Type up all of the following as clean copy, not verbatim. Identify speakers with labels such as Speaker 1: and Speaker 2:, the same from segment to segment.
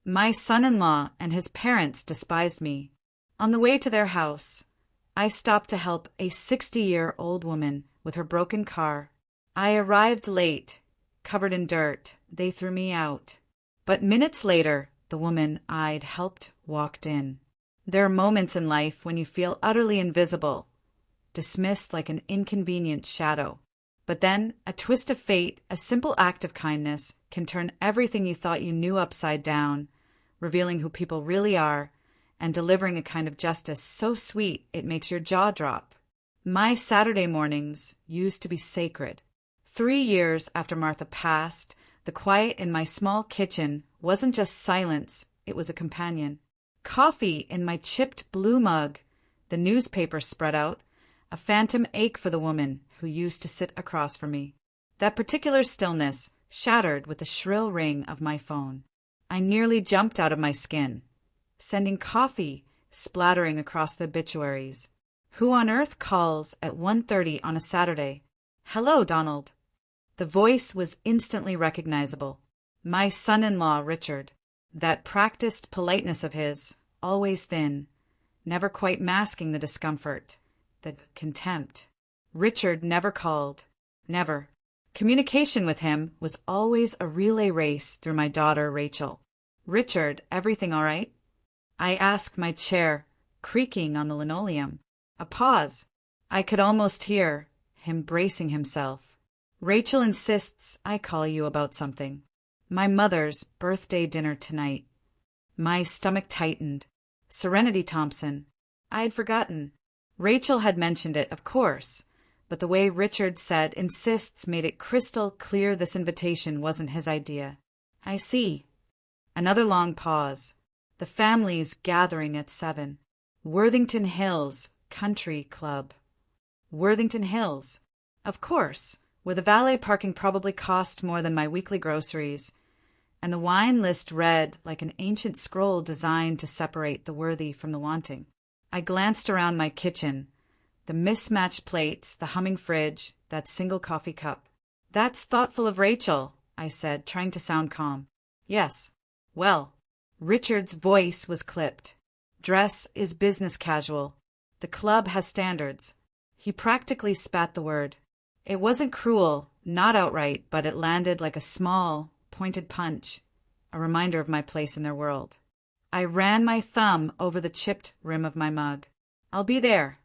Speaker 1: My son-in-law and his parents despised me. On the way to their house, I stopped to help a 60-year-old woman with her broken car. I arrived late, covered in dirt. They threw me out. But minutes later, the woman I'd helped walked in. There are moments in life when you feel utterly invisible, dismissed like an inconvenient shadow. But then, a twist of fate, a simple act of kindness, can turn everything you thought you knew upside down, revealing who people really are, and delivering a kind of justice so sweet it makes your jaw drop. My Saturday mornings used to be sacred. 3 years after Martha passed, the quiet in my small kitchen wasn't just silence, it was a companion. Coffee in my chipped blue mug, the newspaper spread out, a phantom ache for the woman who used to sit across from me. That particular stillness shattered with the shrill ring of my phone. I nearly jumped out of my skin, sending coffee splattering across the obituaries. Who on earth calls at 1:30 on a Saturday? Hello, Donald. The voice was instantly recognizable. My son-in-law, Richard. That practiced politeness of his, always thin, never quite masking the discomfort, the contempt. Richard never called. Never. Communication with him was always a relay race through my daughter, Rachel. Richard, everything all right? I asked, my chair creaking on the linoleum. A pause. I could almost hear him bracing himself. Rachel insists I call you about something. My mother's birthday dinner tonight. My stomach tightened. Serenity Thompson. I'd forgotten. Rachel had mentioned it, of course, but the way Richard said insists made it crystal clear this invitation wasn't his idea. I see. Another long pause. The family's gathering at 7. Worthington Hills Country Club. Worthington Hills. Of course, where the valet parking probably cost more than my weekly groceries, and the wine list read like an ancient scroll designed to separate the worthy from the wanting. I glanced around my kitchen, the mismatched plates, the humming fridge, that single coffee cup. That's thoughtful of Rachel, I said, trying to sound calm. Yes. Well, Richard's voice was clipped. Dress is business casual. The club has standards. He practically spat the word. It wasn't cruel, not outright, but it landed like a small, pointed punch, a reminder of my place in their world. I ran my thumb over the chipped rim of my mug. I'll be there.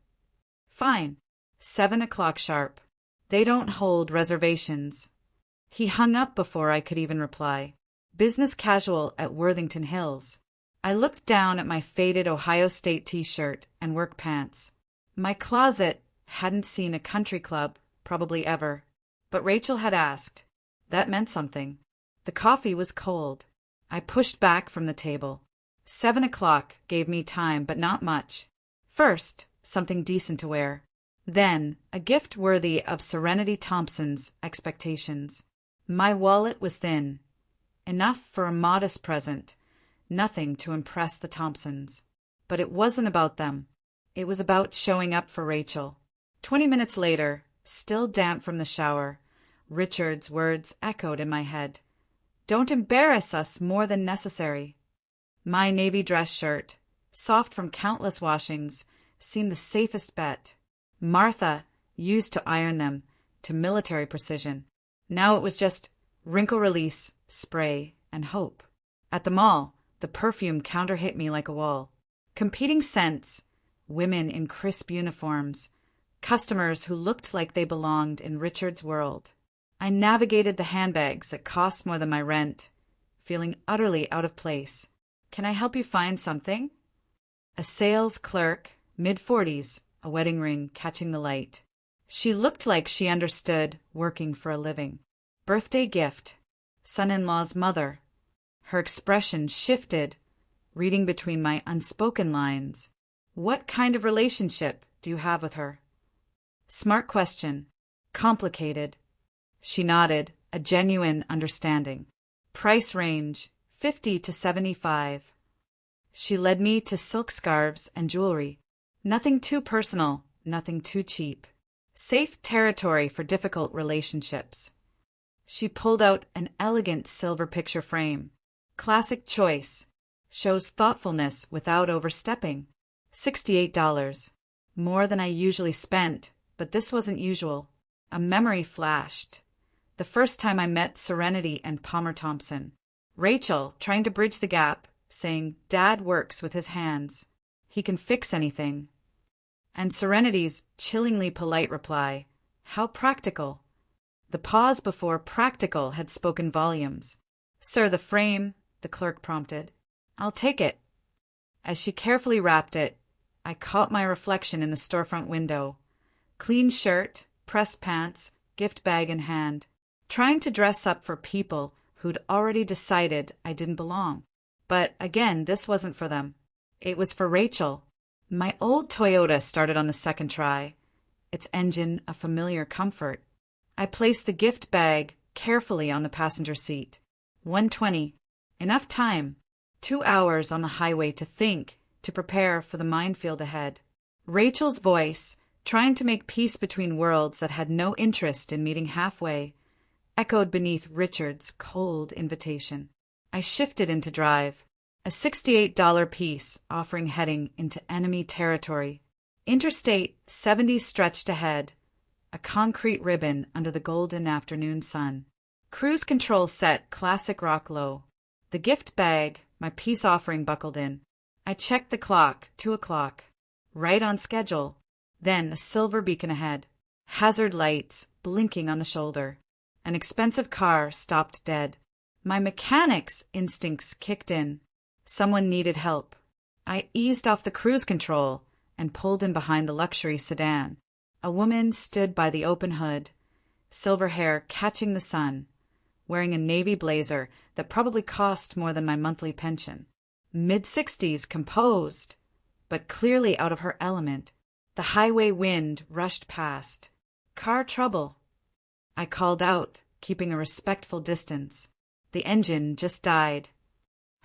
Speaker 1: Fine. 7 o'clock sharp. They don't hold reservations. He hung up before I could even reply. Business casual at Worthington Hills. I looked down at my faded Ohio State t-shirt and work pants. My closet hadn't seen a country club, probably ever. But Rachel had asked. That meant something. The coffee was cold. I pushed back from the table. 7 o'clock gave me time, but not much. First, something decent to wear. Then, a gift worthy of Serenity Thompson's expectations. My wallet was thin. Enough for a modest present. Nothing to impress the Thompsons. But it wasn't about them. It was about showing up for Rachel. 20 minutes later, still damp from the shower, Richard's words echoed in my head. Don't embarrass us more than necessary. My navy dress shirt, soft from countless washings, seemed the safest bet. Martha used to iron them to military precision. Now it was just wrinkle release, spray, and hope. At the mall, the perfume counter-hit me like a wall. Competing scents, women in crisp uniforms, customers who looked like they belonged in Richard's world. I navigated the handbags that cost more than my rent, feeling utterly out of place. Can I help you find something? A sales clerk, mid-40s, a wedding ring catching the light. She looked like she understood working for a living. Birthday gift. Son-in-law's mother. Her expression shifted, reading between my unspoken lines. What kind of relationship do you have with her? Smart question. Complicated. She nodded, a genuine understanding. Price range, 50 to 75. She led me to silk scarves and jewelry. Nothing too personal, nothing too cheap. Safe territory for difficult relationships. She pulled out an elegant silver picture frame. Classic choice, Shows thoughtfulness without overstepping. $68. More than I usually spent, but this wasn't usual. A memory flashed. The first time I met Serenity and Palmer Thompson. Rachel, trying to bridge the gap, saying, "Dad works with his hands. He can fix anything." And Serenity's chillingly polite reply, "How practical." The pause before practical had spoken volumes. "Sir, the frame," the clerk prompted. "I'll take it." As she carefully wrapped it, I caught my reflection in the storefront window. Clean shirt, pressed pants, gift bag in hand. Trying to dress up for people who'd already decided I didn't belong. But again, this wasn't for them. It was for Rachel. My old Toyota started on the second try, its engine a familiar comfort. I placed the gift bag carefully on the passenger seat. 1:20. Enough time. 2 hours on the highway to think, to prepare for the minefield ahead. Rachel's voice, trying to make peace between worlds that had no interest in meeting halfway, echoed beneath Richard's cold invitation. I shifted into drive. A $68 piece offering heading into enemy territory. Interstate 70 stretched ahead, a concrete ribbon under the golden afternoon sun. Cruise control set classic rock low. The gift bag, my peace offering buckled in. I checked the clock, 2 o'clock. Right on schedule. Then a silver beacon ahead. Hazard lights blinking on the shoulder. An expensive car stopped dead. My mechanic's instincts kicked in. Someone needed help. I eased off the cruise control and pulled in behind the luxury sedan. A woman stood by the open hood, silver hair catching the sun, wearing a navy blazer that probably cost more than my monthly pension. Mid-60s, composed, but clearly out of her element. The highway wind rushed past. "Car trouble." I called out, keeping a respectful distance. The engine just died.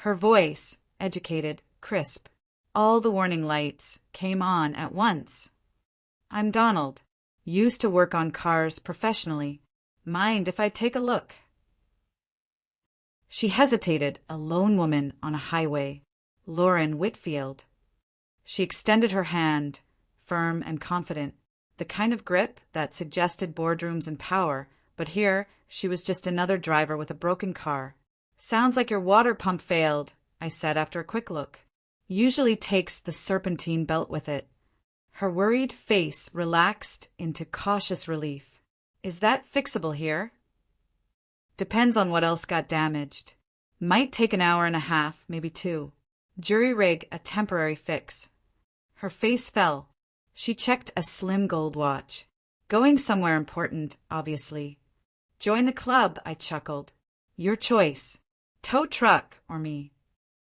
Speaker 1: Her voice, educated, crisp. All the warning lights came on at once. "I'm Donald. Used to work on cars professionally. Mind if I take a look?" She hesitated, a lone woman on a highway. Lauren Whitfield. She extended her hand, firm and confident, the kind of grip that suggested boardrooms and power, but here she was just another driver with a broken car. "Sounds like your water pump failed," I said after a quick look. "Usually takes the serpentine belt with it." Her worried face relaxed into cautious relief. "Is that fixable here?" "Depends on what else got damaged. Might take an hour and a half, maybe 2. Jury rig a temporary fix." Her face fell. She checked a slim gold watch. "Going somewhere important, obviously." "Join the club," I chuckled. "Your choice. Tow truck or me."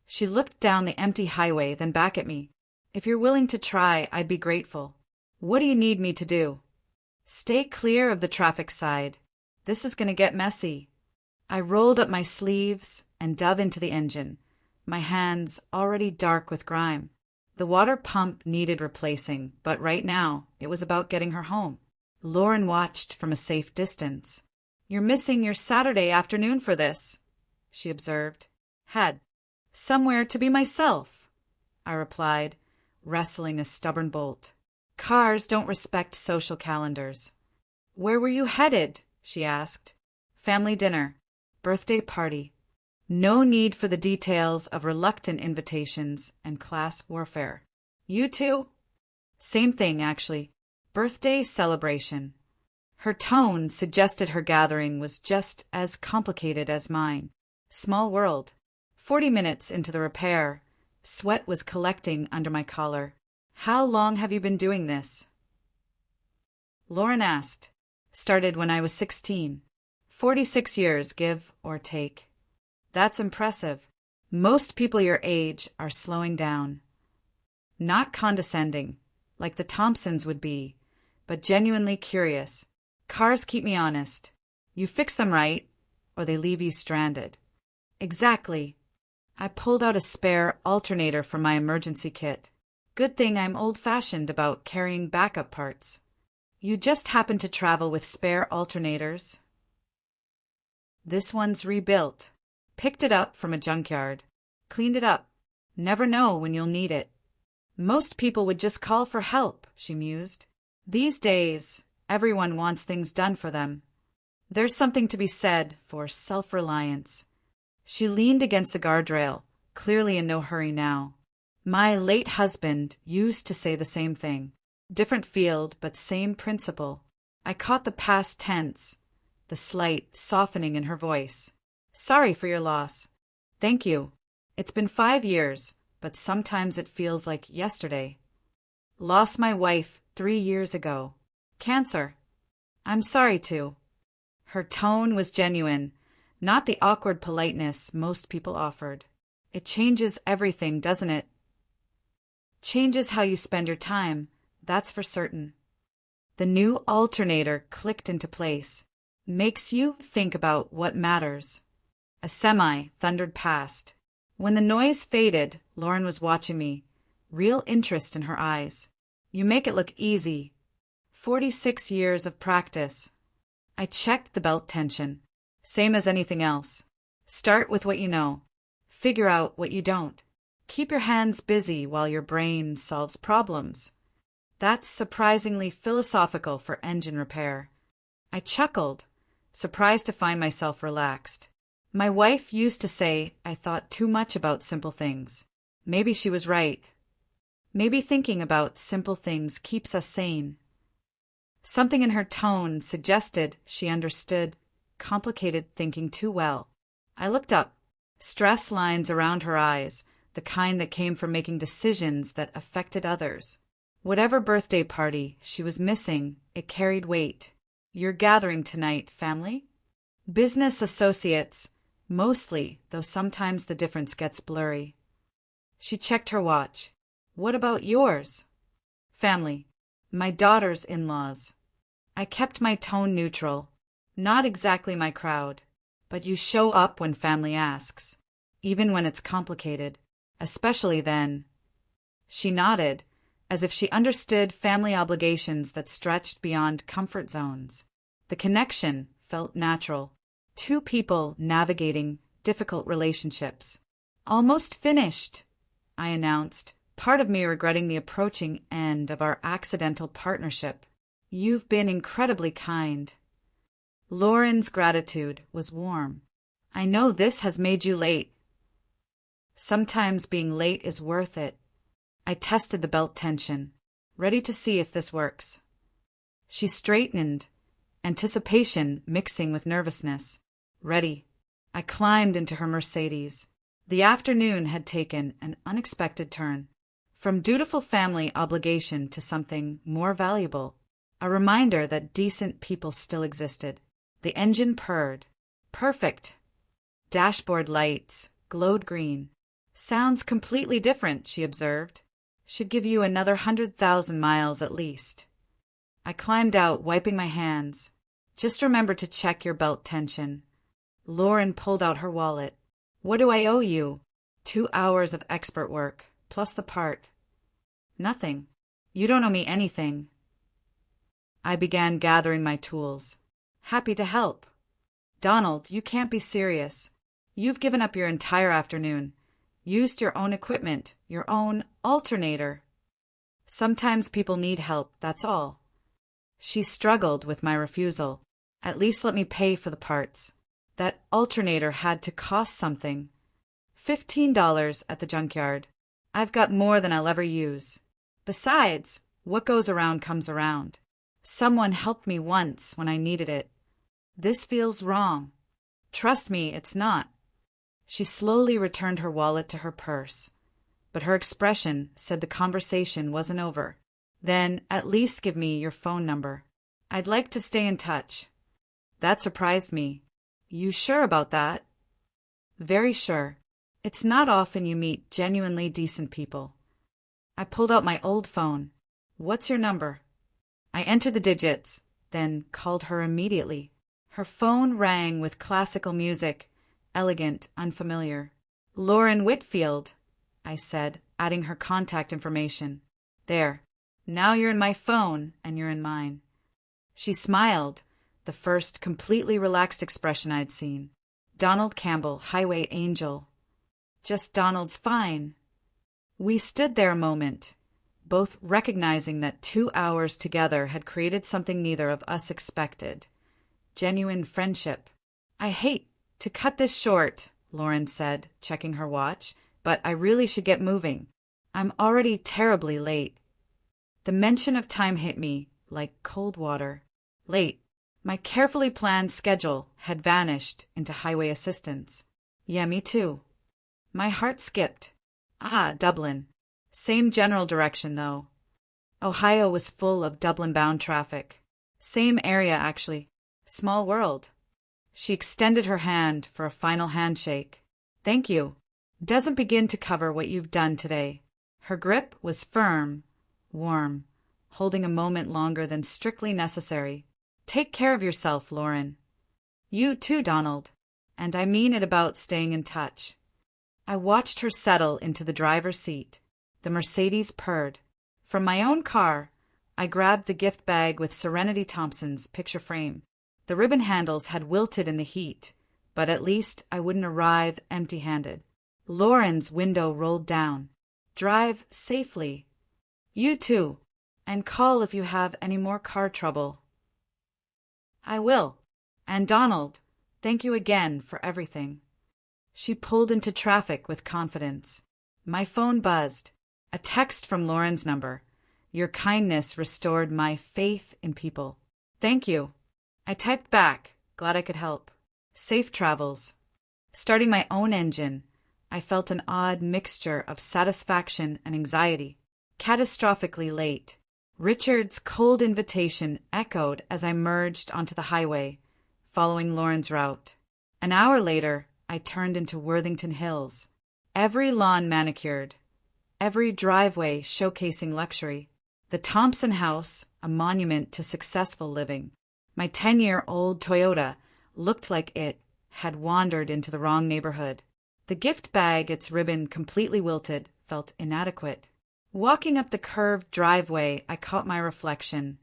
Speaker 1: She looked down the empty highway, then back at me. "If you're willing to try, I'd be grateful." "What do you need me to do?" "Stay clear of the traffic side. This is going to get messy." I rolled up my sleeves and dove into the engine, my hands already dark with grime. The water pump needed replacing, but right now it was about getting her home. Lauren watched from a safe distance. "You're missing your Saturday afternoon for this," she observed. "Had somewhere to be myself," I replied, wrestling a stubborn bolt. Cars don't respect social calendars. "Where were you headed?" she asked. "Family dinner. Birthday party." No need for the details of reluctant invitations and class warfare. "You too?" "Same thing, actually. Birthday celebration." Her tone suggested her gathering was just as complicated as mine. Small world. 40 minutes into the repair, sweat was collecting under my collar. "How long have you been doing this?" Lauren asked. "Started when I was 16. 46 years, give or take." "That's impressive. Most people your age are slowing down." Not condescending, like the Thompsons would be, but genuinely curious. "Cars keep me honest. You fix them right, or they leave you stranded." "Exactly." I pulled out a spare alternator from my emergency kit. Good thing I'm old-fashioned about carrying backup parts. "You just happen to travel with spare alternators?" "This one's rebuilt. Picked it up from a junkyard. Cleaned it up. Never know when you'll need it. Most people would just call for help, she mused. These days, everyone wants things done for them. There's something to be said for self-reliance. She leaned against the guardrail, clearly in no hurry now. My late husband used to say the same thing. Different field, but same principle. I caught the past tense, the slight softening in her voice. Sorry for your loss. Thank you. It's been 5 years, but sometimes it feels like yesterday. Lost my wife 3 years ago. Cancer. I'm sorry too. Her tone was genuine, not the awkward politeness most people offered. It changes everything, doesn't it? Changes how you spend your time, that's for certain. The new alternator clicked into place. Makes you think about what matters. A semi thundered past. When the noise faded, Lauren was watching me, real interest in her eyes. You make it look easy. 46 years of practice. I checked the belt tension. Same as anything else. Start with what you know. Figure out what you don't. Keep your hands busy while your brain solves problems. That's surprisingly philosophical for engine repair. I chuckled, surprised to find myself relaxed. My wife used to say I thought too much about simple things. Maybe she was right. Maybe thinking about simple things keeps us sane. Something in her tone suggested she understood complicated thinking too well. I looked up, stress lines around her eyes, the kind that came from making decisions that affected others. Whatever birthday party she was missing, it carried weight. You're gathering tonight, family? Business associates, mostly, though sometimes the difference gets blurry. She checked her watch. What about yours? Family. My daughter's in-laws. I kept my tone neutral. Not exactly my crowd, but you show up when family asks, even when it's complicated, especially then. She nodded, as if she understood family obligations that stretched beyond comfort zones. The connection felt natural. Two people navigating difficult relationships. Almost finished, I announced, part of me regretting the approaching end of our accidental partnership. You've been incredibly kind. Lauren's gratitude was warm. I know this has made you late. Sometimes being late is worth it. I tested the belt tension, ready to see if this works. She straightened, anticipation mixing with nervousness. Ready. I climbed into her Mercedes. The afternoon had taken an unexpected turn. From dutiful family obligation to something more valuable. A reminder that decent people still existed. The engine purred. Perfect. Dashboard lights glowed green. Sounds completely different, she observed. Should give you another 100,000 miles at least. I climbed out, wiping my hands. Just remember to check your belt tension. Lauren pulled out her wallet. What do I owe you? 2 hours of expert work, plus the part. Nothing. You don't owe me anything. I began gathering my tools. Happy to help. Donald, you can't be serious. You've given up your entire afternoon. Used your own equipment, your own alternator. Sometimes people need help, that's all. She struggled with my refusal. At least let me pay for the parts. That alternator had to cost something. $15 at the junkyard. I've got more than I'll ever use. Besides, what goes around comes around. Someone helped me once when I needed it. This feels wrong. Trust me, it's not. She slowly returned her wallet to her purse, but her expression said the conversation wasn't over. Then at least give me your phone number. I'd like to stay in touch. That surprised me. You sure about that? Very sure. It's not often you meet genuinely decent people. I pulled out my old phone. What's your number? I entered the digits, then called her immediately. Her phone rang with classical music, elegant, unfamiliar. Lauren Whitfield, I said, adding her contact information. There. Now you're in my phone, and you're in mine. She smiled, the first completely relaxed expression I'd seen. Donald Campbell, Highway Angel. Just Donald's fine. We stood there a moment, both recognizing that 2 hours together had created something neither of us expected. Genuine friendship. "I hate to cut this short," Lauren said, checking her watch, "but I really should get moving. I'm already terribly late." The mention of time hit me like cold water. Late. My carefully planned schedule had vanished into highway assistance. Yeah, me too. My heart skipped. Dublin. Same general direction, though. Ohio was full of Dublin-bound traffic. Same area, actually. Small world. She extended her hand for a final handshake. "Thank you. Doesn't begin to cover what you've done today." Her grip was firm, warm, holding a moment longer than strictly necessary. "Take care of yourself, Lauren." "You too, Donald. And I mean it about staying in touch." I watched her settle into the driver's seat. The Mercedes purred. From my own car, I grabbed the gift bag with Serenity Thompson's picture frame. The ribbon handles had wilted in the heat, but at least I wouldn't arrive empty-handed. Lauren's window rolled down. "Drive safely." "You too. And call if you have any more car trouble." "I will. And Donald, thank you again for everything." She pulled into traffic with confidence. My phone buzzed. A text from Lauren's number. "Your kindness restored my faith in people. Thank you." I typed back, glad I could help. "Safe travels." Starting my own engine, I felt an odd mixture of satisfaction and anxiety. Catastrophically late. Richard's cold invitation echoed as I merged onto the highway, following Lauren's route. An hour later, I turned into Worthington Hills. Every lawn manicured, every driveway showcasing luxury. The Thompson house, a monument to successful living. My 10-year-old Toyota looked like it had wandered into the wrong neighborhood. The gift bag, its ribbon completely wilted, felt inadequate. Walking up the curved driveway, I caught my reflection.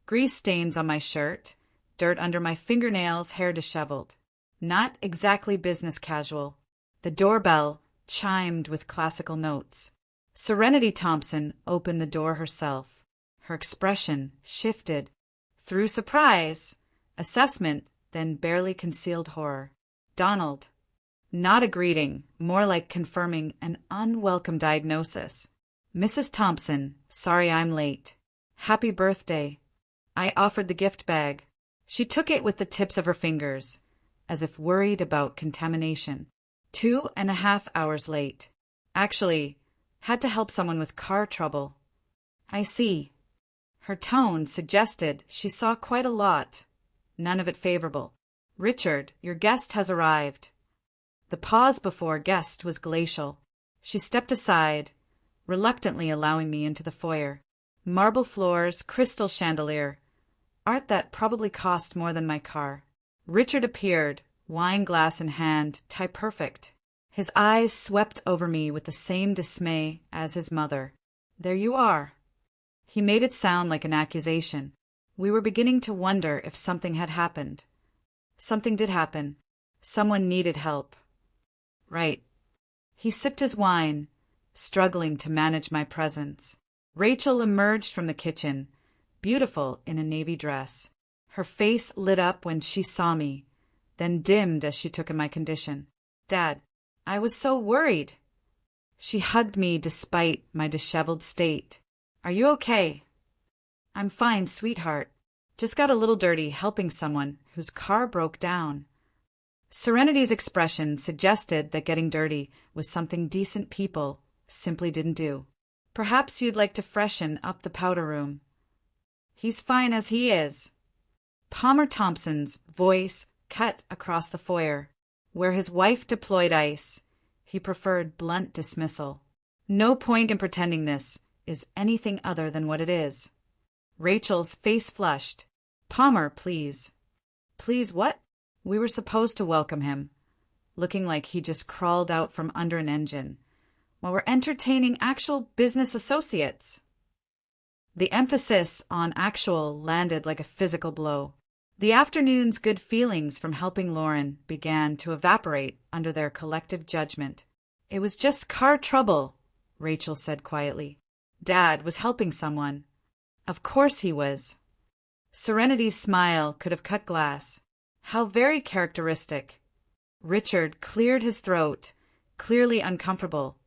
Speaker 1: Grease stains on my shirt, dirt under my fingernails, hair disheveled. Not exactly business casual. The doorbell chimed with classical notes. Serenity Thompson opened the door herself. Her expression shifted through surprise, assessment, then barely concealed horror. "Donald." Not a greeting, more like confirming an unwelcome diagnosis. "Mrs. Thompson, sorry I'm late." "Happy birthday." I offered the gift bag. She took it with the tips of her fingers, as if worried about contamination. 2.5 hours late. Actually, had to help someone with car trouble. "I see." Her tone suggested she saw quite a lot, none of it favorable. "Richard, your guest has arrived." The pause before guest was glacial. She stepped aside, reluctantly allowing me into the foyer. Marble floors, crystal chandelier. Art that probably cost more than my car. Richard appeared, wine glass in hand, type-perfect. His eyes swept over me with the same dismay as his mother. "There you are." He made it sound like an accusation. We were beginning to wonder if something had happened. Something did happen. Someone needed help. Right. He sipped his wine, struggling to manage my presence. Rachel emerged from the kitchen, beautiful in a navy dress. Her face lit up when she saw me, then dimmed as she took in my condition. "Dad, I was so worried." She hugged me despite my disheveled state. "Are you okay?" "I'm fine, sweetheart. Just got a little dirty helping someone whose car broke down." Serenity's expression suggested that getting dirty was something decent people simply didn't do. "Perhaps you'd like to freshen up the powder room." "He's fine as he is." Palmer Thompson's voice cut across the foyer. Where his wife deployed ice, he preferred blunt dismissal. "No point in pretending this is anything other than what it is." Rachel's face flushed. "Palmer, please." "Please what?" We were supposed to welcome him, looking like he just crawled out from under an engine, while we're entertaining actual business associates. The emphasis on actual landed like a physical blow. The afternoon's good feelings from helping Lauren began to evaporate under their collective judgment. It was just car trouble, Rachel said quietly. Dad was helping someone. Of course he was. Serenity's smile could have cut glass. How very characteristic. Richard cleared his throat, clearly uncomfortable,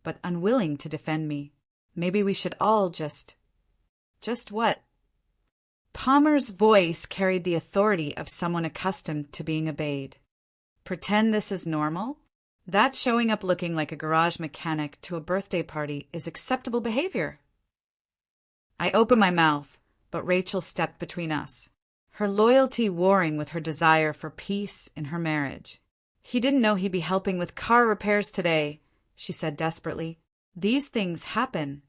Speaker 1: but unwilling to defend me. Maybe we should all just what? Palmer's voice carried the authority of someone accustomed to being obeyed. Pretend this is normal? That showing up looking like a garage mechanic to a birthday party is acceptable behavior. I opened my mouth, but Rachel stepped between us, her loyalty warring with her desire for peace in her marriage. He didn't know he'd be helping with car repairs today, she said desperately. These things happen.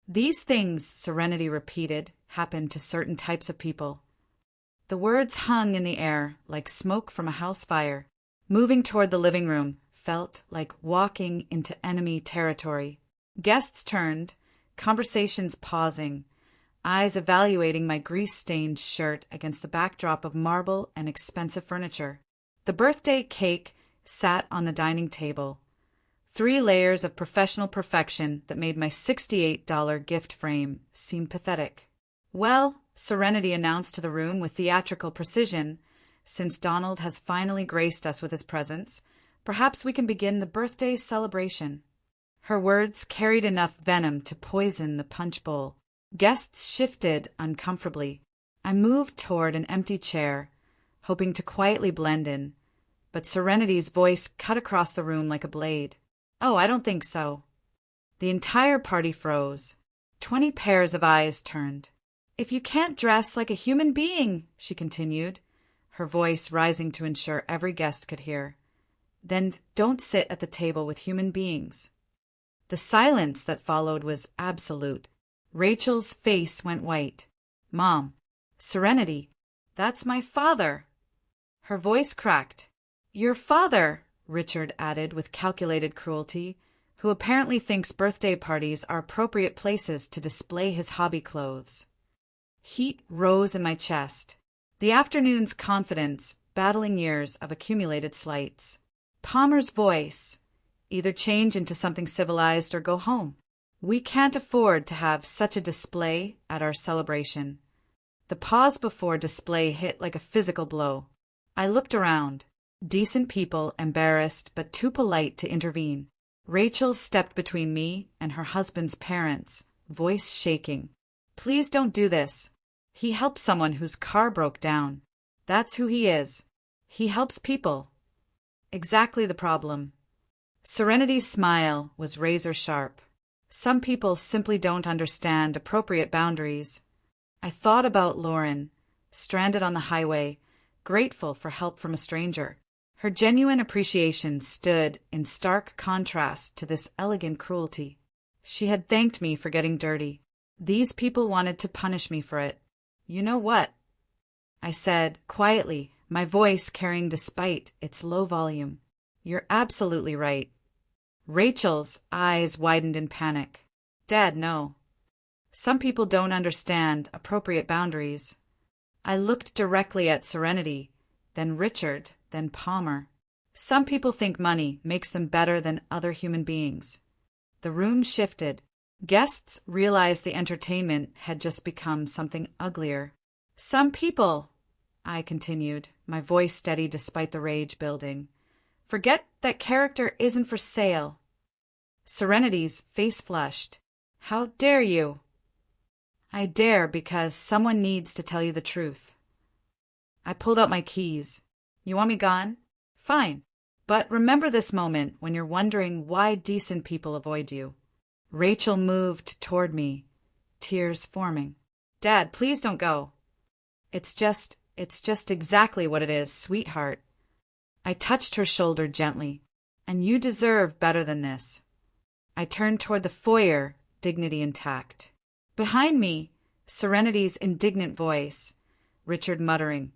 Speaker 1: These things, Serenity repeated, happen to certain types of people. The words hung in the air like smoke from a house fire. Moving toward the living room felt like walking into enemy territory. Guests turned, conversations pausing, eyes evaluating my grease-stained shirt against the backdrop of marble and expensive furniture. The birthday cake sat on the dining table, 3 layers of professional perfection that made my $68 gift frame seem pathetic. Well, Serenity announced to the room with theatrical precision, since Donald has finally graced us with his presence, perhaps we can begin the birthday celebration. Her words carried enough venom to poison the punch bowl. Guests shifted uncomfortably. I moved toward an empty chair, hoping to quietly blend in, but Serenity's voice cut across the room like a blade. Oh, I don't think so. The entire party froze. 20 pairs of eyes turned. If you can't dress like a human being, she continued, her voice rising to ensure every guest could hear, then don't sit at the table with human beings. The silence that followed was absolute. Rachel's face went white. Mom, Serenity, that's my father. Her voice cracked. Your father, Richard added with calculated cruelty, who apparently thinks birthday parties are appropriate places to display his hobby clothes. Heat rose in my chest. The afternoon's confidence, battling years of accumulated slights. Palmer's voice. Either change into something civilized or go home. We can't afford to have such a display at our celebration. The pause before display hit like a physical blow. I looked around. Decent people, embarrassed but too polite to intervene. Rachel stepped between me and her husband's parents, voice shaking. Please don't do this. He helped someone whose car broke down. That's who he is. He helps people. Exactly the problem. Serenity's smile was razor sharp. Some people simply don't understand appropriate boundaries. I thought about Lauren, stranded on the highway, grateful for help from a stranger. Her genuine appreciation stood in stark contrast to this elegant cruelty. She had thanked me for getting dirty. These people wanted to punish me for it. You know what? I said, quietly, my voice carrying despite its low volume. You're absolutely right. Rachel's eyes widened in panic. Dad, no. Some people don't understand appropriate boundaries. I looked directly at Serenity, then Richard, then Palmer. Some people think money makes them better than other human beings. The room shifted. Guests realized the entertainment had just become something uglier. Some people, I continued, my voice steady despite the rage building, forget that character isn't for sale. Serenity's face flushed. How dare you? I dare because someone needs to tell you the truth. I pulled out my keys. You want me gone? Fine. But remember this moment when you're wondering why decent people avoid you. Rachel moved toward me, tears forming. Dad, please don't go. It's just exactly what it is, sweetheart. I touched her shoulder gently. And you deserve better than this. I turned toward the foyer, dignity intact. Behind me, Serenity's indignant voice, Richard muttering,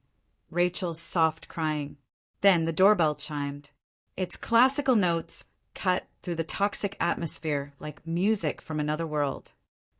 Speaker 1: Rachel's soft crying. Then the doorbell chimed. Its classical notes cut through the toxic atmosphere like music from another world.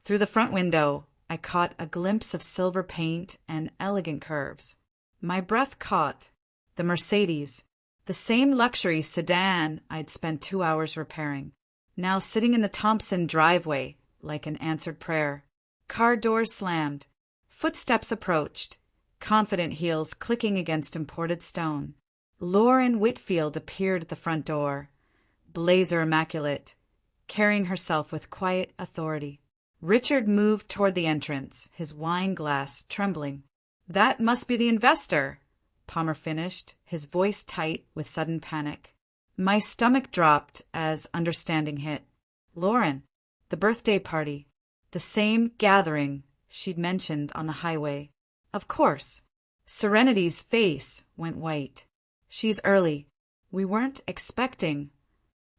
Speaker 1: Through the front window, I caught a glimpse of silver paint and elegant curves. My breath caught. The Mercedes, the same luxury sedan I'd spent 2 hours repairing. now sitting in the Thompson driveway like an answered prayer. Car doors slammed. Footsteps approached, confident heels clicking against imported stone. Lauren Whitfield appeared at the front door, blazer immaculate, carrying herself with quiet authority. Richard moved toward the entrance, his wine glass trembling. "That must be the investor," Palmer finished, his voice tight with sudden panic. My stomach dropped as understanding hit. Lauren, the birthday party, the same gathering she'd mentioned on the highway. Of course. Serenity's face went white. "She's early. We weren't expecting."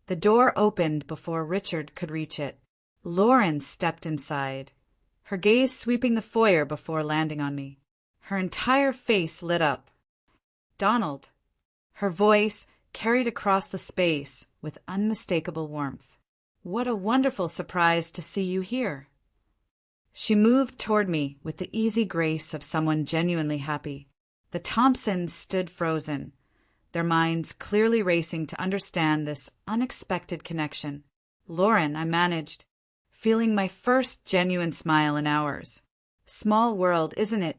Speaker 1: The door opened before Richard could reach it. Lauren stepped inside, her gaze sweeping the foyer before landing on me. Her entire face lit up. "Donald." Her voice carried across the space with unmistakable warmth. "What a wonderful surprise to see you here." She moved toward me with the easy grace of someone genuinely happy. The Thompsons stood frozen, their minds clearly racing to understand this unexpected connection. "Lauren," I managed, feeling my first genuine smile in hours. "Small world, isn't it?"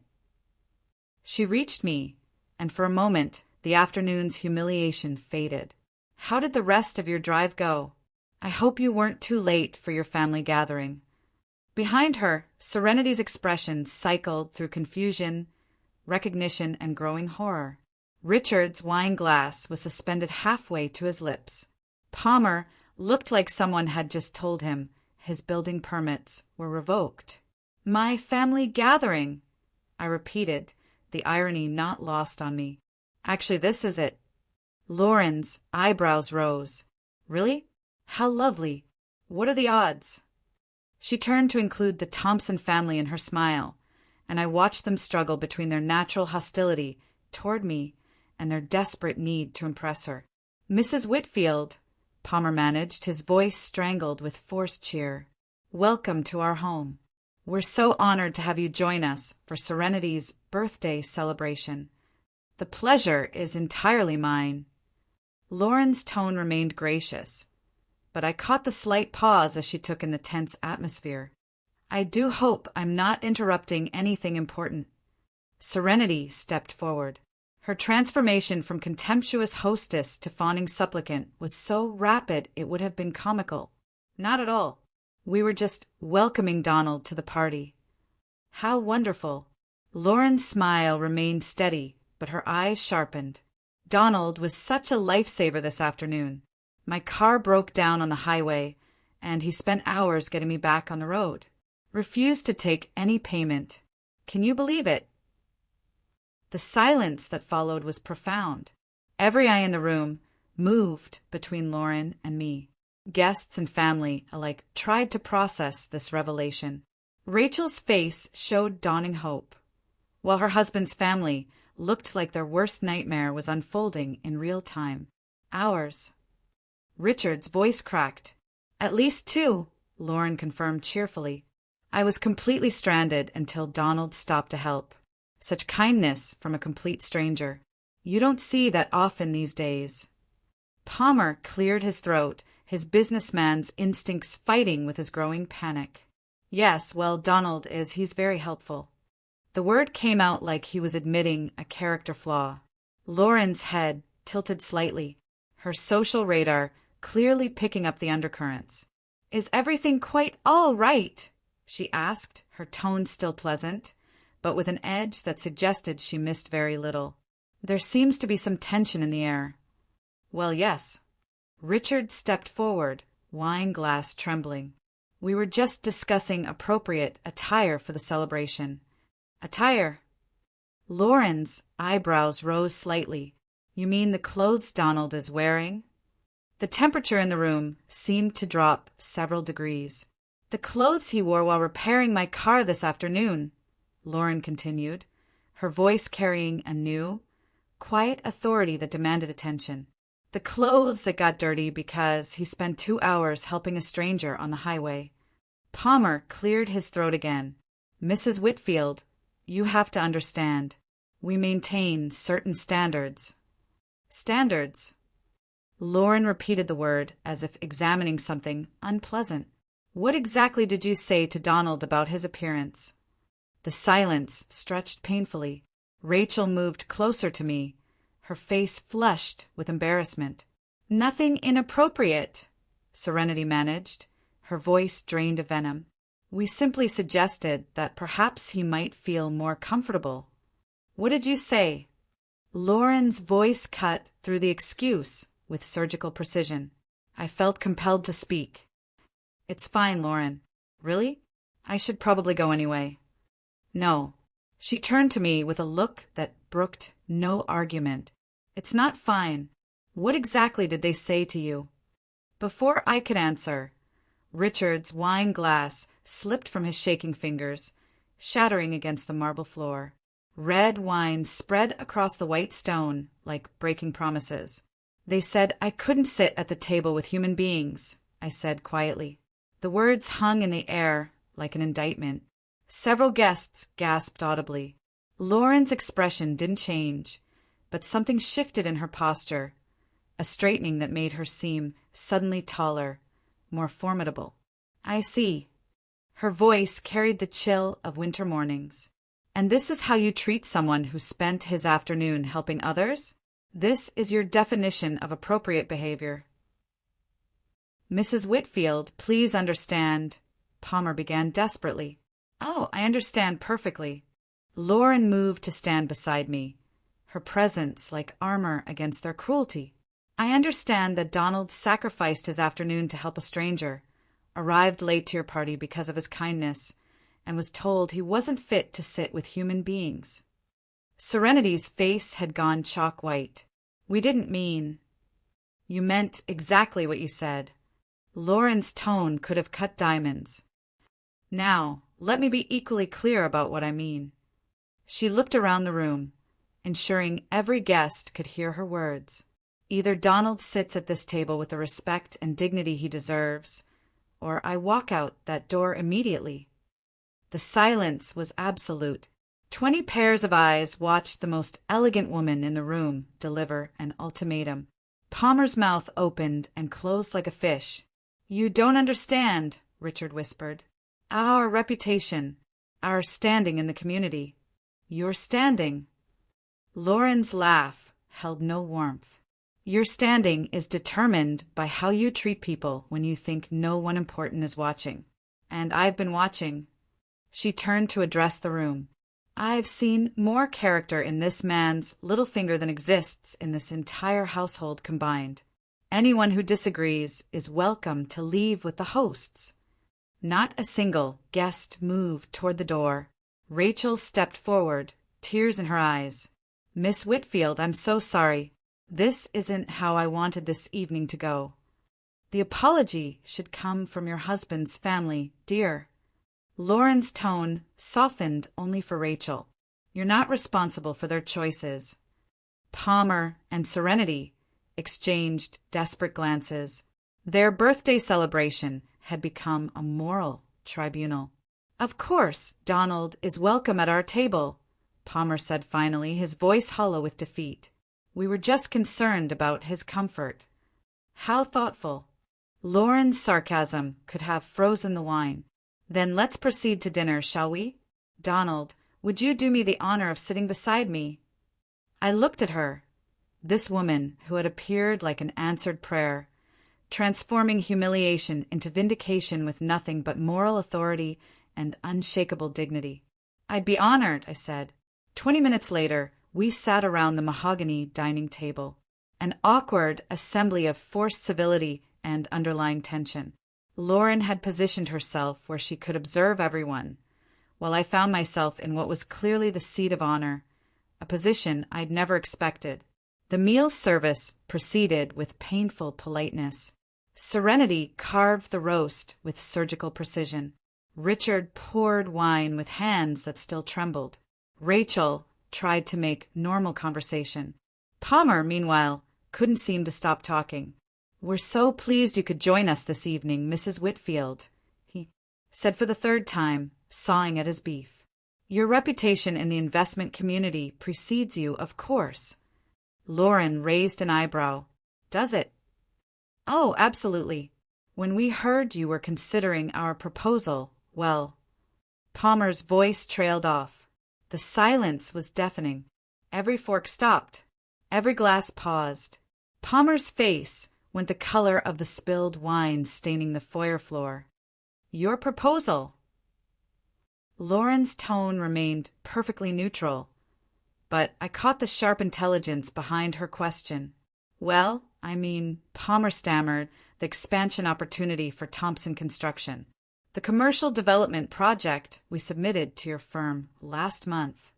Speaker 1: She reached me, and for a moment the afternoon's humiliation faded. "How did the rest of your drive go? I hope you weren't too late for your family gathering." Behind her, Serenity's expression cycled through confusion, recognition, and growing horror. Richard's wine glass was suspended halfway to his lips. Palmer looked like someone had just told him his building permits were revoked. "My family gathering," I repeated, the irony not lost on me. "Actually, this is it." Lauren's eyebrows rose. "Really? How lovely. What are the odds?" She turned to include the Thompson family in her smile, and I watched them struggle between their natural hostility toward me and their desperate need to impress her. "Mrs. Whitfield," Palmer managed, his voice strangled with forced cheer. "Welcome to our home. We're so honored to have you join us for Serenity's birthday celebration. The pleasure is entirely mine." Lauren's tone remained gracious, but I caught the slight pause as she took in the tense atmosphere. "I do hope I'm not interrupting anything important." Serenity stepped forward. Her transformation from contemptuous hostess to fawning supplicant was so rapid it would have been comical. "Not at all. We were just welcoming Donald to the party." "How wonderful." Lauren's smile remained steady, but her eyes sharpened. "Donald was such a lifesaver this afternoon. My car broke down on the highway, and he spent hours getting me back on the road. Refused to take any payment. Can you believe it?" The silence that followed was profound. Every eye in the room moved between Lauren and me. Guests and family alike tried to process this revelation. Rachel's face showed dawning hope, while her husband's family looked like their worst nightmare was unfolding in real time. Ours. Richard's voice cracked. "At least two," Lauren confirmed cheerfully. I was completely stranded until Donald stopped to help. Such kindness from a complete stranger. You don't see that often these days. Palmer cleared his throat, his businessman's instincts fighting with his growing panic. "Yes, well, he's very helpful." The word came out like he was admitting a character flaw. Lauren's head tilted slightly, her social radar clearly picking up the undercurrents. "Is everything quite all right?" she asked, her tone still pleasant, but with an edge that suggested she missed very little. "There seems to be some tension in the air." "Well, yes." Richard stepped forward, wine glass trembling. "We were just discussing appropriate attire for the celebration." "Attire?" Lauren's eyebrows rose slightly. "You mean the clothes Donald is wearing?" The temperature in the room seemed to drop several degrees. "The clothes he wore while repairing my car this afternoon," Lauren continued, her voice carrying a new, quiet authority that demanded attention. "The clothes that got dirty because he spent 2 hours helping a stranger on the highway." Palmer cleared his throat again. "Mrs. Whitfield, you have to understand. We maintain certain standards." "Standards?" Lauren repeated the word as if examining something unpleasant. What exactly did you say to Donald about his appearance? The silence stretched painfully. Rachel moved closer to me, her face flushed with embarrassment. Nothing inappropriate, Serenity managed, her voice drained of venom. We simply suggested that perhaps he might feel more comfortable. What did you say? Lauren's voice cut through the excuse with surgical precision. I felt compelled to speak. It's fine, Lauren. Really? I should probably go anyway. No. She turned to me with a look that brooked no argument. It's not fine. What exactly did they say to you? Before I could answer, Richard's wine glass slipped from his shaking fingers, shattering against the marble floor. Red wine spread across the white stone like breaking promises. They said I couldn't sit at the table with human beings, I said quietly. The words hung in the air like an indictment. Several guests gasped audibly. Lauren's expression didn't change, but something shifted in her posture, a straightening that made her seem suddenly taller, more formidable. I see. Her voice carried the chill of winter mornings. And this is how you treat someone who spent his afternoon helping others? This is your definition of appropriate behavior. Mrs. Whitfield, please understand, Palmer began desperately. Oh, I understand perfectly. Lauren moved to stand beside me, her presence like armor against their cruelty. I understand that Donald sacrificed his afternoon to help a stranger, arrived late to your party because of his kindness, and was told he wasn't fit to sit with human beings. Serenity's face had gone chalk white. We didn't mean. You meant exactly what you said. Lauren's tone could have cut diamonds. Now, let me be equally clear about what I mean. She looked around the room, ensuring every guest could hear her words. Either Donald sits at this table with the respect and dignity he deserves, or I walk out that door immediately. The silence was absolute. 20 pairs of eyes watched the most elegant woman in the room deliver an ultimatum. Palmer's mouth opened and closed like a fish. You don't understand, Richard whispered. Our reputation, our standing in the community. Your standing. Lauren's laugh held no warmth. Your standing is determined by how you treat people when you think no one important is watching. And I've been watching. She turned to address the room. I've seen more character in this man's little finger than exists in this entire household combined. Anyone who disagrees is welcome to leave with the hosts. Not a single guest moved toward the door. Rachel stepped forward, tears in her eyes. Miss Whitfield, I'm so sorry. This isn't how I wanted this evening to go. The apology should come from your husband's family, dear. Lauren's tone softened only for Rachel. You're not responsible for their choices. Palmer and Serenity exchanged desperate glances. Their birthday celebration had become a moral tribunal. Of course, Donald is welcome at our table, Palmer said finally, his voice hollow with defeat. We were just concerned about his comfort. How thoughtful. Lauren's sarcasm could have frozen the wine. Then let's proceed to dinner, shall we? Donald, would you do me the honor of sitting beside me? I looked at her, this woman who had appeared like an answered prayer, transforming humiliation into vindication with nothing but moral authority and unshakable dignity. I'd be honored, I said. 20 minutes later, we sat around the mahogany dining table, an awkward assembly of forced civility and underlying tension. Lauren had positioned herself where she could observe everyone, while I found myself in what was clearly the seat of honor, a position I'd never expected. The meal service proceeded with painful politeness. Serenity carved the roast with surgical precision. Richard poured wine with hands that still trembled. Rachel tried to make normal conversation. Palmer, meanwhile, couldn't seem to stop talking. We're so pleased you could join us this evening, Mrs. Whitfield, he said for the third time, sawing at his beef. Your reputation in the investment community precedes you, of course. Lauren raised an eyebrow. Does it? Oh, absolutely. When we heard you were considering our proposal, well, Palmer's voice trailed off. The silence was deafening. Every fork stopped. Every glass paused. Palmer's face went the color of the spilled wine staining the foyer floor. Your proposal. Lauren's tone remained perfectly neutral, but I caught the sharp intelligence behind her question. Well, Palmer stammered, the expansion opportunity for Thompson Construction. The commercial development project we submitted to your firm last month.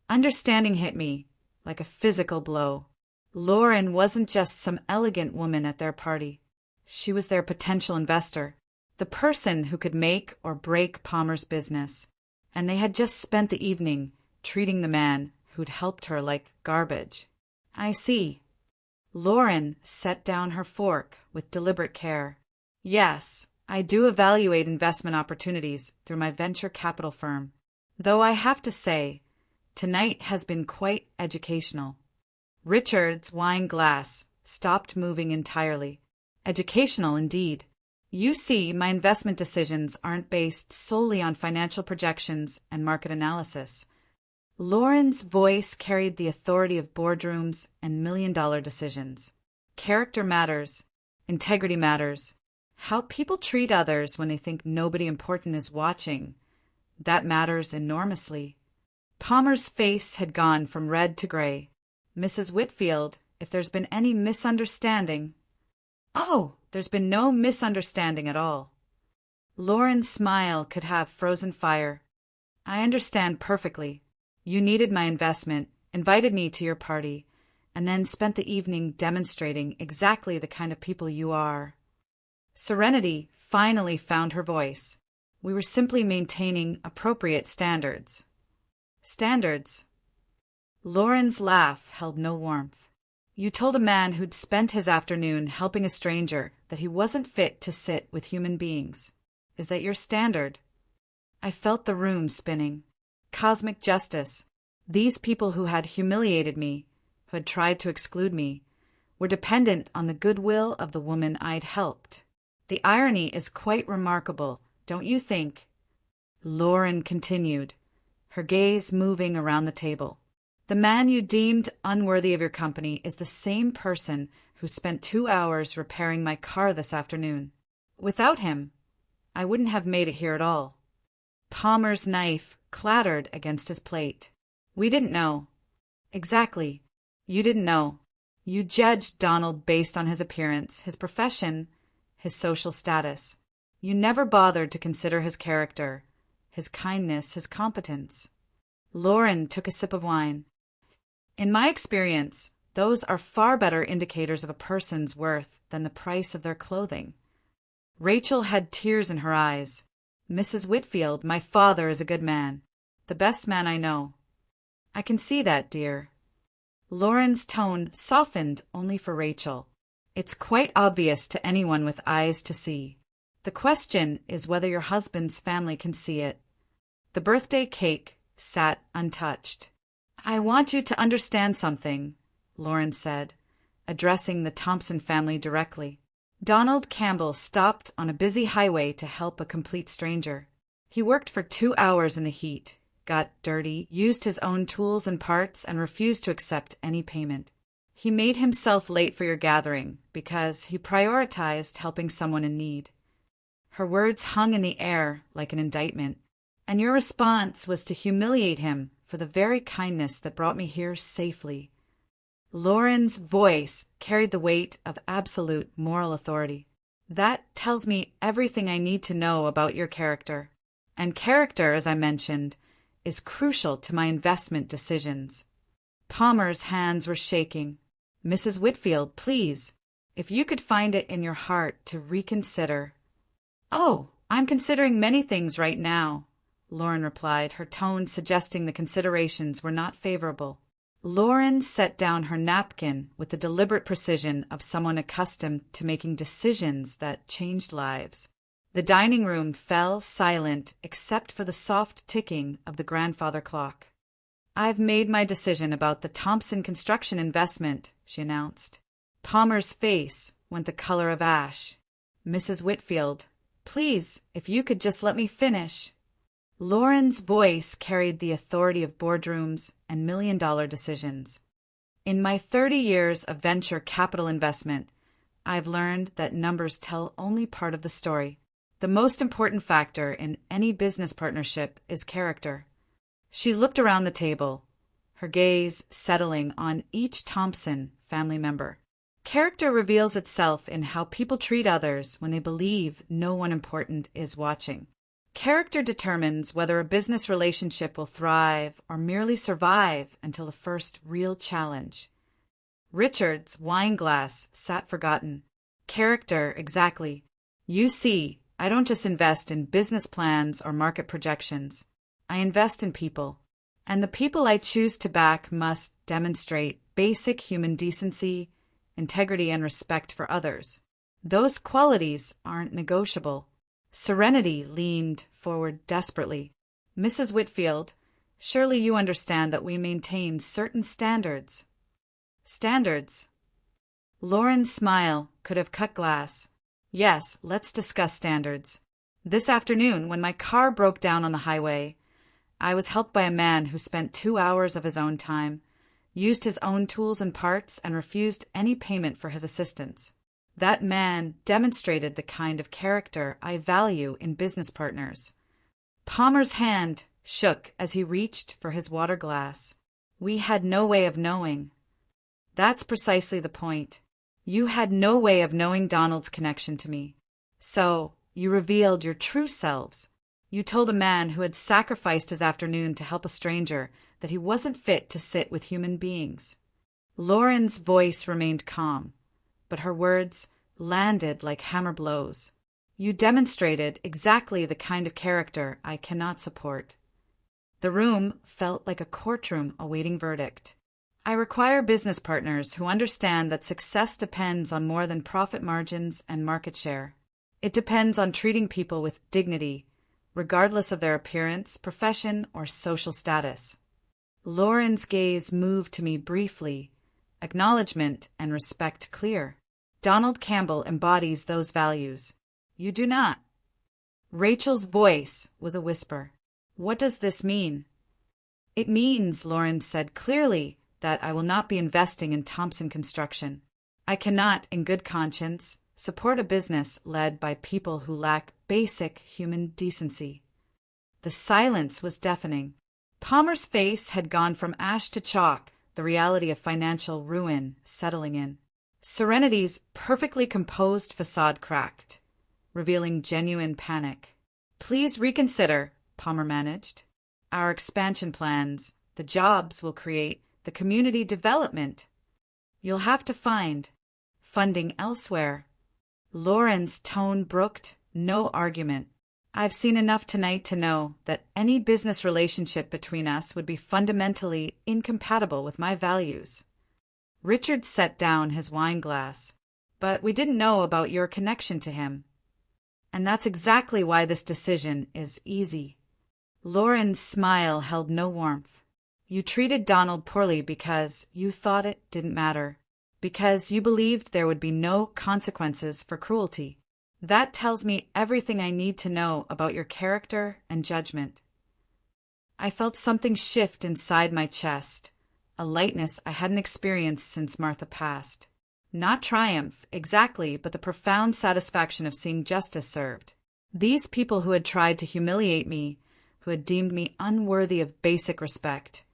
Speaker 1: Understanding hit me like a physical blow. Lauren wasn't just some elegant woman at their party. She was their potential investor, the person who could make or break Palmer's business. And they had just spent the evening treating the man who'd helped her like garbage. I see. Lauren set down her fork with deliberate care. Yes, I do evaluate investment opportunities through my venture capital firm. Though I have to say, tonight has been quite educational. Richard's wine glass stopped moving entirely. Educational indeed. You see, my investment decisions aren't based solely on financial projections and market analysis. Lauren's voice carried the authority of boardrooms and million-dollar decisions. Character matters. Integrity matters. How people treat others when they think nobody important is watching. That matters enormously. Palmer's face had gone from red to gray. Mrs. Whitfield, if there's been any misunderstanding— Oh, there's been no misunderstanding at all. Lauren's smile could have frozen fire. I understand perfectly. You needed my investment, invited me to your party, and then spent the evening demonstrating exactly the kind of people you are. Serenity finally found her voice. We were simply maintaining appropriate standards. Standards? Lauren's laugh held no warmth. You told a man who'd spent his afternoon helping a stranger that he wasn't fit to sit with human beings. Is that your standard? I felt the room spinning. Cosmic justice. These people who had humiliated me, who had tried to exclude me, were dependent on the goodwill of the woman I'd helped. The irony is quite remarkable, don't you think? Lauren continued, her gaze moving around the table. The man you deemed unworthy of your company is the same person who spent 2 hours repairing my car this afternoon. Without him, I wouldn't have made it here at all. Palmer's knife clattered against his plate. We didn't know. Exactly. You didn't know. You judged Donald based on his appearance, his profession, his social status. You never bothered to consider his character, his kindness, his competence. Lauren took a sip of wine. In my experience, those are far better indicators of a person's worth than the price of their clothing. Rachel had tears in her eyes. Mrs. Whitfield, my father is a good man. The best man I know. I can see that, dear. Lauren's tone softened only for Rachel. It's quite obvious to anyone with eyes to see. The question is whether your husband's family can see it. The birthday cake sat untouched. I want you to understand something, Lauren said, addressing the Thompson family directly. Donald Campbell stopped on a busy highway to help a complete stranger. He worked for 2 hours in the heat, got dirty, used his own tools and parts, and refused to accept any payment. He made himself late for your gathering because he prioritized helping someone in need. Her words hung in the air like an indictment, and your response was to humiliate him for the very kindness that brought me here safely. Lauren's voice carried the weight of absolute moral authority. That tells me everything I need to know about your character. And character, as I mentioned, is crucial to my investment decisions. Palmer's hands were shaking. Mrs. Whitfield, please, if you could find it in your heart to reconsider. Oh, I'm considering many things right now, Lauren replied, her tone suggesting the considerations were not favorable. Lauren set down her napkin with the deliberate precision of someone accustomed to making decisions that changed lives. The dining room fell silent except for the soft ticking of the grandfather clock. I've made my decision about the Thompson Construction investment, she announced. Palmer's face went the color of ash. Mrs. Whitfield, please, if you could just let me finish. Lauren's voice carried the authority of boardrooms and million-dollar decisions. In my 30 years of venture capital investment, I've learned that numbers tell only part of the story. The most important factor in any business partnership is character. She looked around the table, her gaze settling on each Thompson family member. Character reveals itself in how people treat others when they believe no one important is watching. Character determines whether a business relationship will thrive or merely survive until the first real challenge. Richard's wine glass sat forgotten. Character, exactly. You see, I don't just invest in business plans or market projections. I invest in people. And the people I choose to back must demonstrate basic human decency, integrity, and respect for others. Those qualities aren't negotiable. Serenity leaned forward desperately. Mrs. Whitfield, surely you understand that we maintain certain standards. Standards? Lauren's smile could have cut glass. Yes, let's discuss standards. This afternoon, when my car broke down on the highway, I was helped by a man who spent 2 hours of his own time, used his own tools and parts, and refused any payment for his assistance. That man demonstrated the kind of character I value in business partners. Palmer's hand shook as he reached for his water glass. We had no way of knowing. That's precisely the point. You had no way of knowing Donald's connection to me. So, you revealed your true selves. You told a man who had sacrificed his afternoon to help a stranger that he wasn't fit to sit with human beings. Lauren's voice remained calm, but her words landed like hammer blows. You demonstrated exactly the kind of character I cannot support. The room felt like a courtroom awaiting verdict. I require business partners who understand that success depends on more than profit margins and market share. It depends on treating people with dignity, regardless of their appearance, profession, or social status. Lauren's gaze moved to me briefly, acknowledgement and respect clear. Donald Campbell embodies those values. You do not. Rachel's voice was a whisper. What does this mean? It means, Lauren said clearly, that I will not be investing in Thompson Construction. I cannot, in good conscience, support a business led by people who lack basic human decency. The silence was deafening. Palmer's face had gone from ash to chalk, the reality of financial ruin settling in. Serenity's perfectly composed facade cracked, revealing genuine panic. Please reconsider, Palmer managed. Our expansion plans, the jobs we'll create, the community development. You'll have to find funding elsewhere. Lauren's tone brooked no argument. I've seen enough tonight to know that any business relationship between us would be fundamentally incompatible with my values. Richard set down his wine glass. But we didn't know about your connection to him. And that's exactly why this decision is easy. Lauren's smile held no warmth. You treated Donald poorly because you thought it didn't matter. Because you believed there would be no consequences for cruelty. That tells me everything I need to know about your character and judgment. I felt something shift inside my chest, a lightness I hadn't experienced since Martha passed. Not triumph, exactly, but the profound satisfaction of seeing justice served. These people who had tried to humiliate me, who had deemed me unworthy of basic respect,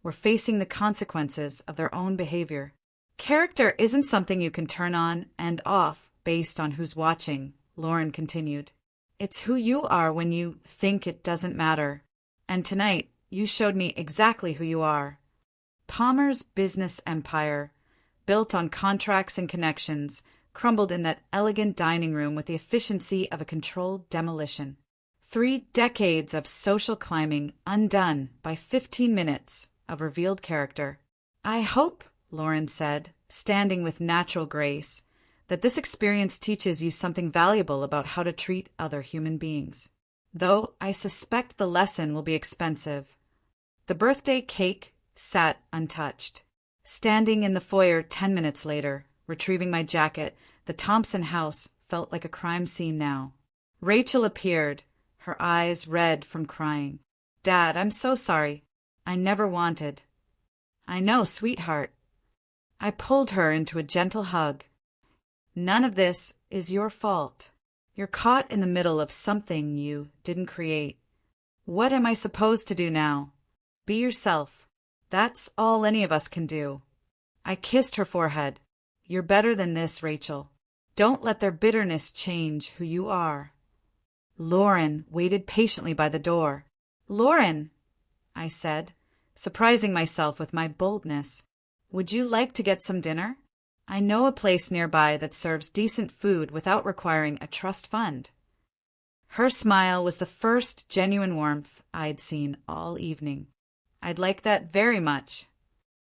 Speaker 1: were facing the consequences of their own behavior. Character isn't something you can turn on and off based on who's watching, Lauren continued. It's who you are when you think it doesn't matter. And tonight, you showed me exactly who you are. Palmer's business empire, built on contracts and connections, crumbled in that elegant dining room with the efficiency of a controlled demolition. 3 decades of social climbing undone by 15 minutes of revealed character. I hope, Lauren said, standing with natural grace, that this experience teaches you something valuable about how to treat other human beings. Though I suspect the lesson will be expensive. The birthday cake sat untouched. Standing in the foyer 10 minutes later, retrieving my jacket, The Thompson house felt like a crime scene now. Rachel appeared, her eyes red from crying. "Dad, I'm so sorry. I never wanted." "I know, sweetheart." I pulled her into a gentle hug. "None of this is your fault. You're caught in the middle of something you didn't create. What am I supposed to do now? Be yourself. That's all any of us can do." I kissed her forehead. "You're better than this, Rachel. Don't let their bitterness change who you are." Lauren waited patiently by the door. "Lauren," I said, surprising myself with my boldness, "would you like to get some dinner? I know a place nearby that serves decent food without requiring a trust fund." Her smile was the first genuine warmth I'd seen all evening. "I'd like that very much."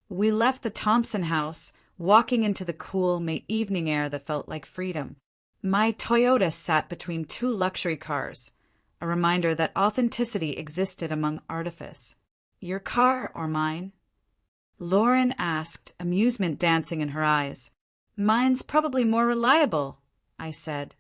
Speaker 1: We left the Thompson house, walking into the cool May evening air that felt like freedom. My Toyota sat between two luxury cars, a reminder that authenticity existed among artifice. "Your car or mine?" Lauren asked, amusement dancing in her eyes. "Mine's probably more reliable," I said,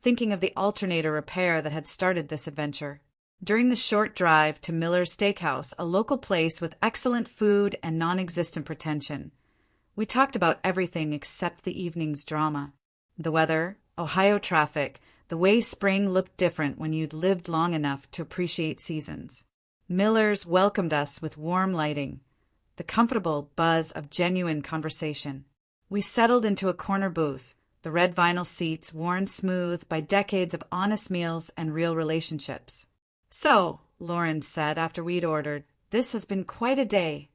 Speaker 1: thinking of the alternator repair that had started this adventure. During the short drive to Miller's Steakhouse, a local place with excellent food and non-existent pretension, we talked about everything except the evening's drama. The weather, Ohio traffic, the way spring looked different when you'd lived long enough to appreciate seasons. Miller's welcomed us with warm lighting, the comfortable buzz of genuine conversation. We settled into a corner booth, the red vinyl seats worn smooth by decades of honest meals and real relationships. "So," Lauren said after we'd ordered, "this has been quite a day."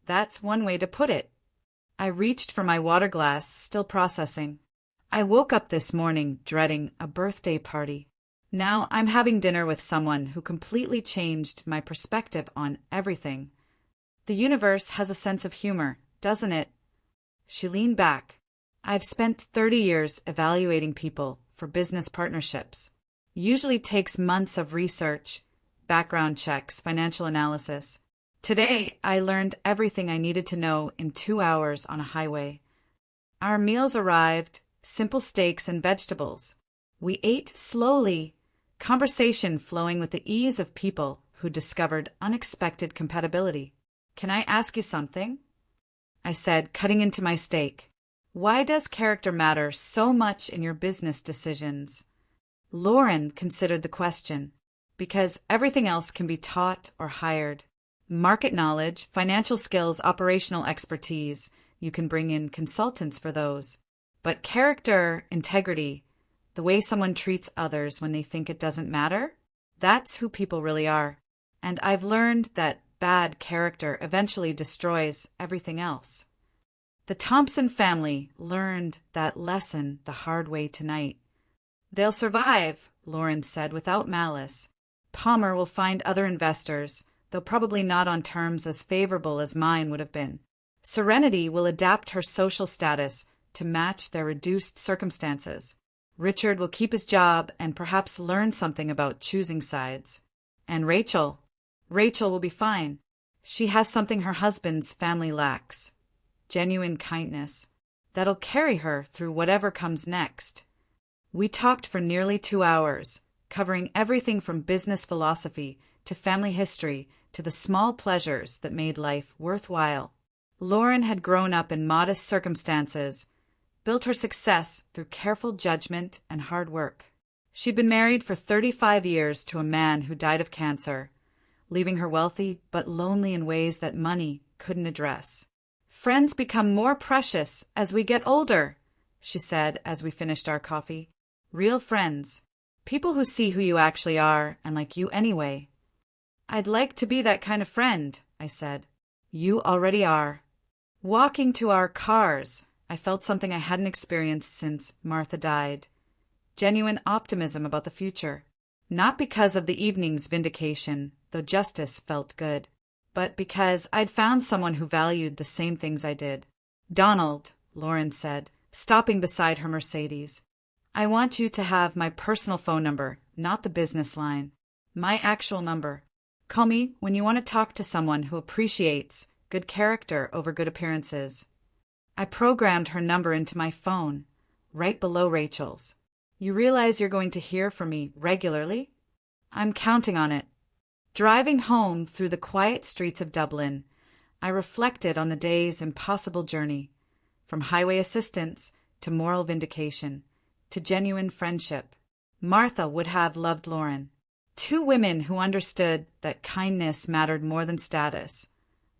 Speaker 1: "That's one way to put it." I reached for my water glass, still processing. "I woke up this morning dreading a birthday party. Now I'm having dinner with someone who completely changed my perspective on everything. The universe has a sense of humor, doesn't it?" She leaned back. "I've spent 30 years evaluating people for business partnerships. Usually takes months of research, background checks, financial analysis. Today, I learned everything I needed to know in 2 hours on a highway. Our meals arrived, simple steaks and vegetables. We ate slowly, conversation flowing with the ease of people who discovered unexpected compatibility. "Can I ask you something?" I said, cutting into my steak. "Why does character matter so much in your business decisions?" Lauren considered the question. "Because everything else can be taught or hired. Market knowledge, financial skills, operational expertise, you can bring in consultants for those. But character, integrity, the way someone treats others when they think it doesn't matter, that's who people really are. And I've learned that bad character eventually destroys everything else." The Thompson family learned that lesson the hard way tonight. "They'll survive," Lauren said without malice. "Palmer will find other investors, though probably not on terms as favorable as mine would have been. Serenity will adapt her social status to match their reduced circumstances. Richard will keep his job and perhaps learn something about choosing sides. And Rachel will be fine. She has something her husband's family lacks. Genuine kindness. That'll carry her through whatever comes next." We talked for nearly 2 hours, covering everything from business philosophy to family history to the small pleasures that made life worthwhile. Lauren had grown up in modest circumstances, built her success through careful judgment and hard work. She'd been married for 35 years to a man who died of cancer, leaving her wealthy but lonely in ways that money couldn't address. "Friends become more precious as we get older," she said as we finished our coffee. "Real friends. People who see who you actually are and like you anyway." "I'd like to be that kind of friend," I said. "You already are." Walking to our cars, I felt something I hadn't experienced since Martha died. Genuine optimism about the future. Not because of the evening's vindication, though justice felt good, but because I'd found someone who valued the same things I did. "Donald," Lauren said, stopping beside her Mercedes, "I want you to have my personal phone number, not the business line. My actual number. Call me when you want to talk to someone who appreciates good character over good appearances." I programmed her number into my phone. right below Rachel's. You realize you're going to hear from me regularly? I'm counting on it. Driving home through the quiet streets of Dublin, I reflected on the day's impossible journey, from highway assistance to moral vindication, to genuine friendship. Martha would have loved Lauren. Two women who understood that kindness mattered more than status,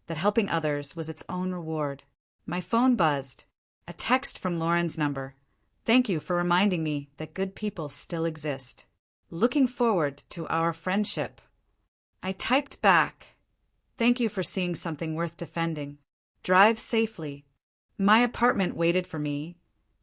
Speaker 1: that helping others was its own reward. My phone buzzed. A text from Lauren's number. Thank you for reminding me that good people still exist. Looking forward to our friendship. I typed back. Thank you for seeing something worth defending. Drive safely. My apartment waited for me,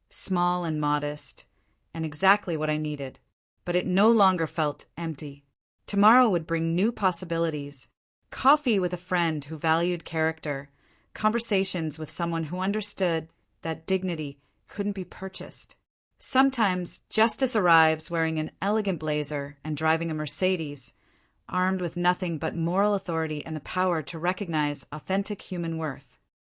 Speaker 1: small and modest, and exactly what I needed. But it no longer felt empty. Tomorrow would bring new possibilities. Coffee with a friend who valued character, conversations with someone who understood that dignity couldn't be purchased. Sometimes justice arrives wearing an elegant blazer and driving a Mercedes, armed with nothing but moral authority and the power to recognize authentic human worth.